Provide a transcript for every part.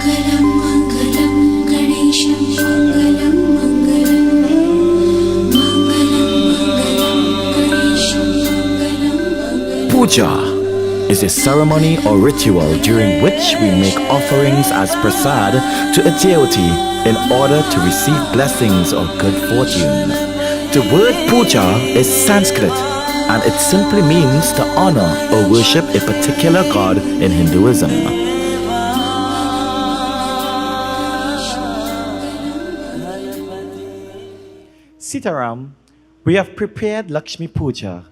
मङ्गलं गणेशं मङ्गलं गणेशं मङ्गलं Puja is a ceremony or ritual during which we make offerings as prasad to a deity in order to receive blessings or good fortune. The word puja is Sanskrit and it simply means to honor or worship a particular god in Hinduism. Sitaram, we have prepared Lakshmi Puja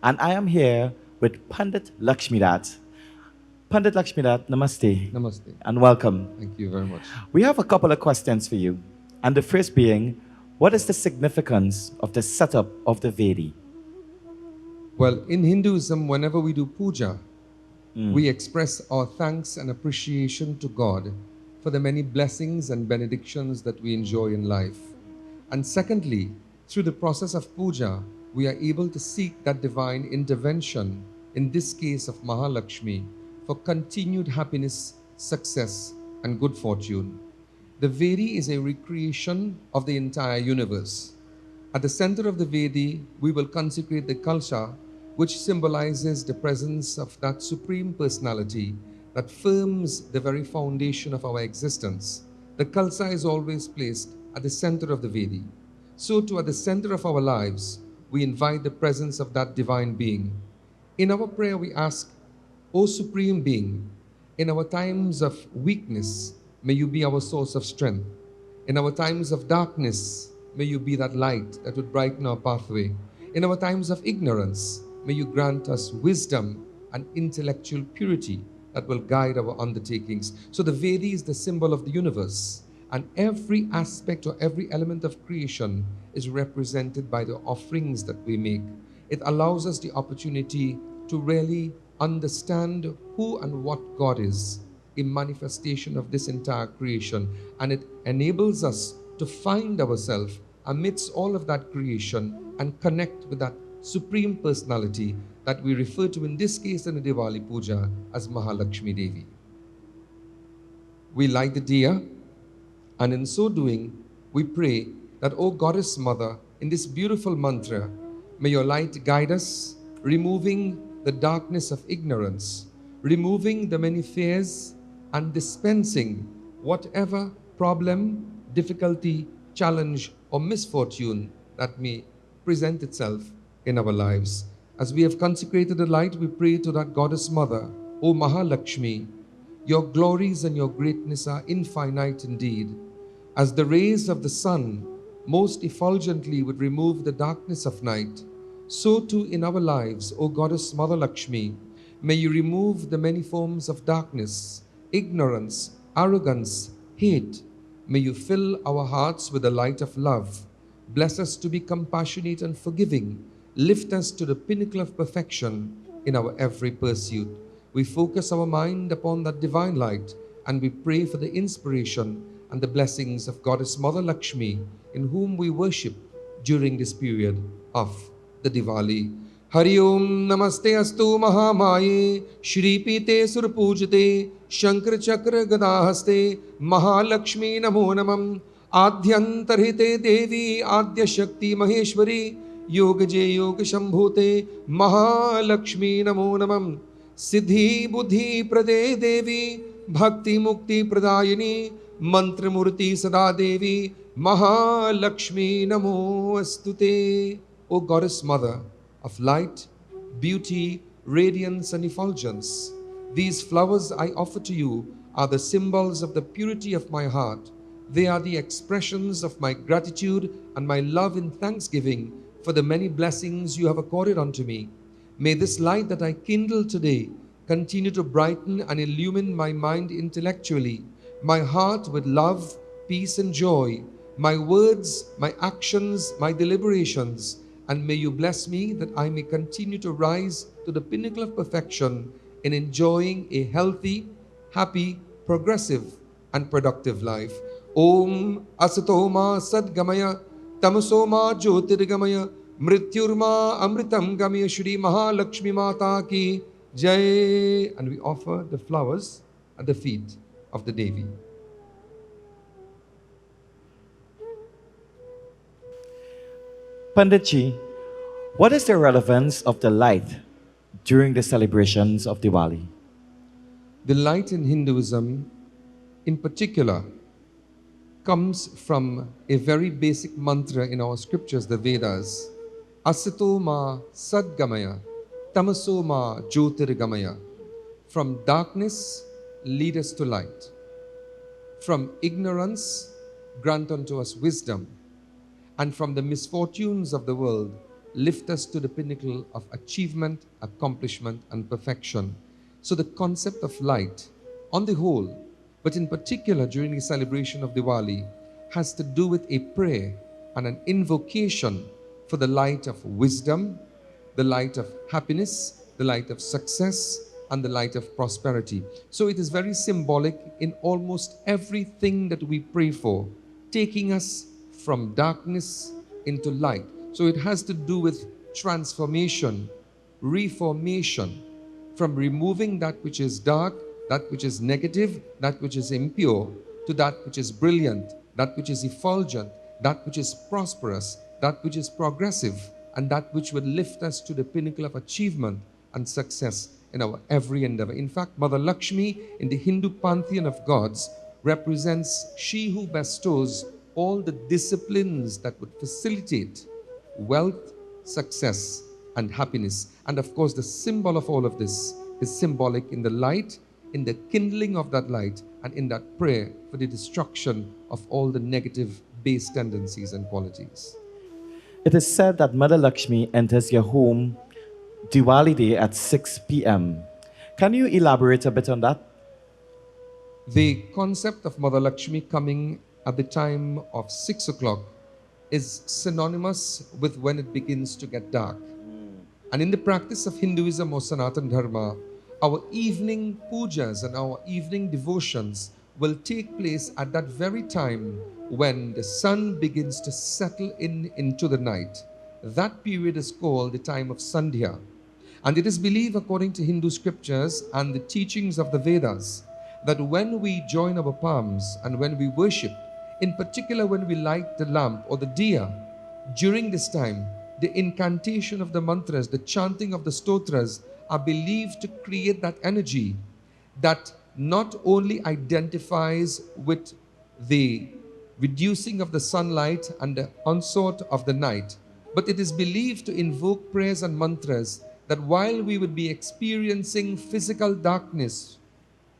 and I am here with Pandit Lakshmidat. Pandit Lakshmidat, namaste. Namaste. And welcome. Thank you very much. We have a couple of questions for you. And the first being, what is the significance of the setup of the Vedi? Well, in Hinduism, whenever we do puja, we express our thanks and appreciation to God for the many blessings and benedictions that we enjoy in life. And secondly, through the process of puja, we are able to seek that divine intervention, in this case of Mahalakshmi, for continued happiness, success, and good fortune. The Vedi is a recreation of the entire universe. At the center of the Vedi, we will consecrate the Kalsha, which symbolizes the presence of that Supreme Personality that firms the very foundation of our existence. The Kalsa is always placed at the center of the Vedi. So too, at the center of our lives, we invite the presence of that divine being. In our prayer, we ask, O Supreme Being, in our times of weakness, may you be our source of strength. In our times of darkness, may you be that light that would brighten our pathway. In our times of ignorance, may you grant us wisdom and intellectual purity that will guide our undertakings. So the Vedi is the symbol of the universe, and every aspect or every element of creation is represented by the offerings that we make. It allows us the opportunity to really understand who and what God is, a manifestation of this entire creation, and it enables us to find ourselves amidst all of that creation and connect with that Supreme Personality that we refer to in this case in the Diwali Puja as Mahalakshmi Devi. We light the diya, and in so doing, we pray that, O Goddess Mother, in this beautiful mantra, may your light guide us, removing the darkness of ignorance, removing the many fears, and dispensing whatever problem, difficulty, challenge, or misfortune that may present itself in our lives. As we have consecrated the light, we pray to that Goddess Mother, O Mahalakshmi, your glories and your greatness are infinite indeed. As the rays of the sun most effulgently would remove the darkness of night, so too in our lives, O Goddess Mother Lakshmi, may you remove the many forms of darkness, ignorance, arrogance, hate. May you fill our hearts with the light of love. Bless us to be compassionate and forgiving. Lift us to the pinnacle of perfection in our every pursuit. We focus our mind upon that divine light, and we pray for the inspiration and the blessings of Goddess Mother Lakshmi, in whom we worship during this period of the Diwali. Hari Om Namaste Astu Mahamaye Shri Pite Surpujate Shankar Chakra Gadahaste Mahalakshmi Namo Namam Adhyantarhite Devi Adya Shakti Maheshwari Yogaje Yoga Shambhute Mahalakshmi Namo Namam Siddhi Buddhi Prade Devi Bhakti Mukti Pradayini Mantra Murti Sada Devi Mahalakshmi Namo Astute. O Goddess Mother of light, beauty, radiance and effulgence, these flowers I offer to you are the symbols of the purity of my heart. They are the expressions of my gratitude and my love in thanksgiving for the many blessings you have accorded unto me. May this light that I kindle today continue to brighten and illumine my mind intellectually, my heart with love, peace and joy, my words, my actions, my deliberations, and may you bless me that I may continue to rise to the pinnacle of perfection in enjoying a healthy, happy, progressive and productive life. Om Asatoma Sadgamaya Tamasoma Jyotirgamaya Mrityurma Amritam Gamaya Shri Mahalakshmi Mata Ki Jai. And we offer the flowers at the feet of the Devi. Panditji, what is the relevance of the light during the celebrations of Diwali? The light in Hinduism, in particular, comes from a very basic mantra in our scriptures, the Vedas. Asito ma sadgamaya, tamaso ma jyotirgamaya. From darkness, lead us to light. From ignorance, grant unto us wisdom. And from the misfortunes of the world, lift us to the pinnacle of achievement, accomplishment, and perfection. So the concept of light, on the whole, but in particular during the celebration of Diwali, has to do with a prayer and an invocation for the light of wisdom, the light of happiness, the light of success, and the light of prosperity. So it is very symbolic in almost everything that we pray for, taking us from darkness into light. So it has to do with transformation, reformation, from removing that which is dark, that which is negative, that which is impure, to that which is brilliant, that which is effulgent, that which is prosperous, that which is progressive, and that which would lift us to the pinnacle of achievement and success in our every endeavor. In fact, Mother Lakshmi in the Hindu pantheon of gods represents she who bestows all the disciplines that would facilitate wealth, success, and happiness. And of course, the symbol of all of this is symbolic in the light, in the kindling of that light, and in that prayer for the destruction of all the negative base tendencies and qualities. It is said that Mother Lakshmi enters your home Diwali day at 6 p.m. Can you elaborate a bit on that? The concept of Mother Lakshmi coming at the time of 6 o'clock is synonymous with when it begins to get dark. And in the practice of Hinduism or Sanatan Dharma, our evening pujas and our evening devotions will take place at that very time when the sun begins to settle into the night. That period is called the time of Sandhya. And it is believed, according to Hindu scriptures and the teachings of the Vedas, that when we join our palms and when we worship, in particular when we light the lamp or the diya, during this time, the incantation of the mantras, the chanting of the stotras are believed to create that energy that not only identifies with the reducing of the sunlight and the onslaught of the night, but it is believed to invoke prayers and mantras that while we would be experiencing physical darkness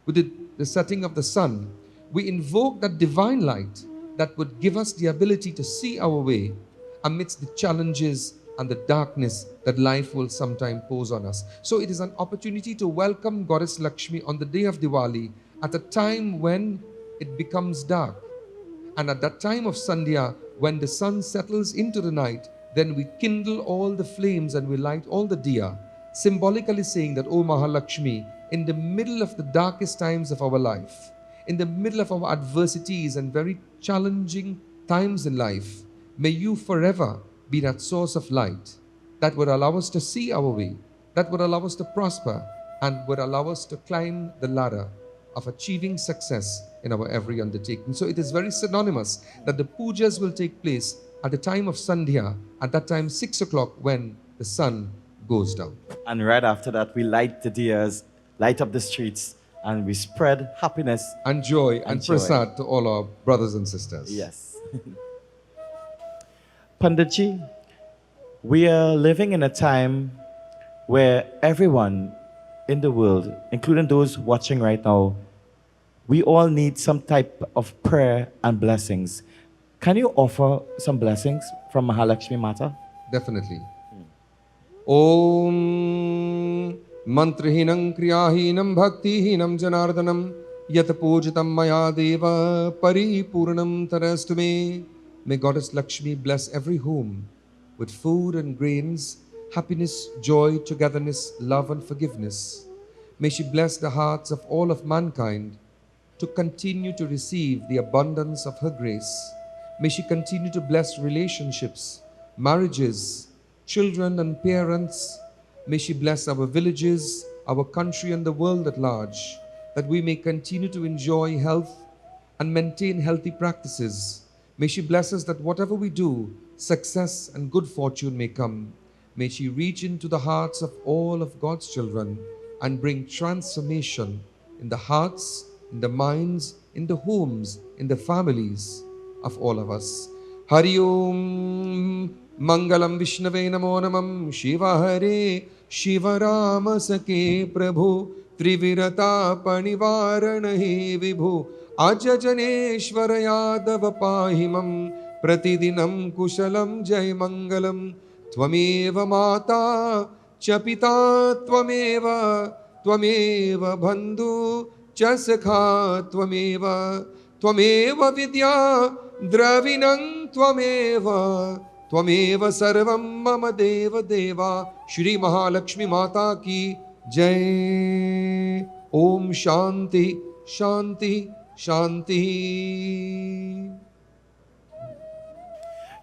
with the setting of the sun, we invoke that divine light that would give us the ability to see our way amidst the challenges and the darkness that life will sometime pose on us. So it is an opportunity to welcome Goddess Lakshmi on the day of Diwali at a time when it becomes dark. And at that time of Sandhya, when the sun settles into the night, then we kindle all the flames and we light all the diya, symbolically saying that, O Mahalakshmi, in the middle of the darkest times of our life, in the middle of our adversities and very challenging times in life, may you forever be that source of light that would allow us to see our way, that would allow us to prosper, and would allow us to climb the ladder of achieving success in our every undertaking. So it is very synonymous that the pujas will take place at the time of Sandhya, at that time 6 o'clock when the sun goes down. And right after that, we light the diyas, light up the streets, and we spread happiness And joy and joy. prasad to all our brothers and sisters. Yes. Panditji, we are living in a time where everyone in the world, including those watching right now, we all need some type of prayer and blessings. Can you offer some blessings from Mahalakshmi Mata? Definitely. Om Mantrahinam Kriyahinam Bhaktihinam Janardanam Yat Pujitam Maya Deva Paripurnam Tarastume. May Goddess Lakshmi bless every home with food and grains, happiness, joy, togetherness, love and forgiveness. May she bless the hearts of all of mankind to continue to receive the abundance of her grace. May she continue to bless relationships, marriages, children and parents. May she bless our villages, our country and the world at large, that we may continue to enjoy health and maintain healthy practices. May she bless us that whatever we do, success and good fortune may come. May she reach into the hearts of all of God's children and bring transformation in the hearts, in the minds, in the homes, in the families of all of us. Hari Om Mangalam Vishnave Namo Namam Shiva Hare Shiva Rama Sake Prabhu Trivirata Panivarana He Vibhu Ajajaneshwara Yadav Pahimam Pratidinam Kushalam Jai Mangalam Tvameva Mata Chapita Tvameva Bandhu Chasakha Tvameva Vidya Dravinam Tvameva Sarvam Mama Deva Deva Shri Mahalakshmi Mata Ki Jai. Om Shanti Shanti Shanti.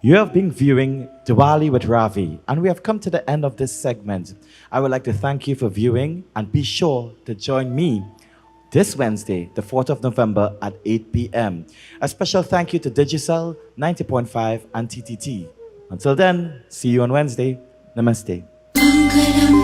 You have been viewing Diwali with Ravi, and we have come to the end of this segment. I would like to thank you for viewing, and be sure to join me this Wednesday, the 4th of November at 8 p.m. A special thank you to Digicel 90.5 and TTT. Until then, see you on Wednesday. Namaste. Mangalam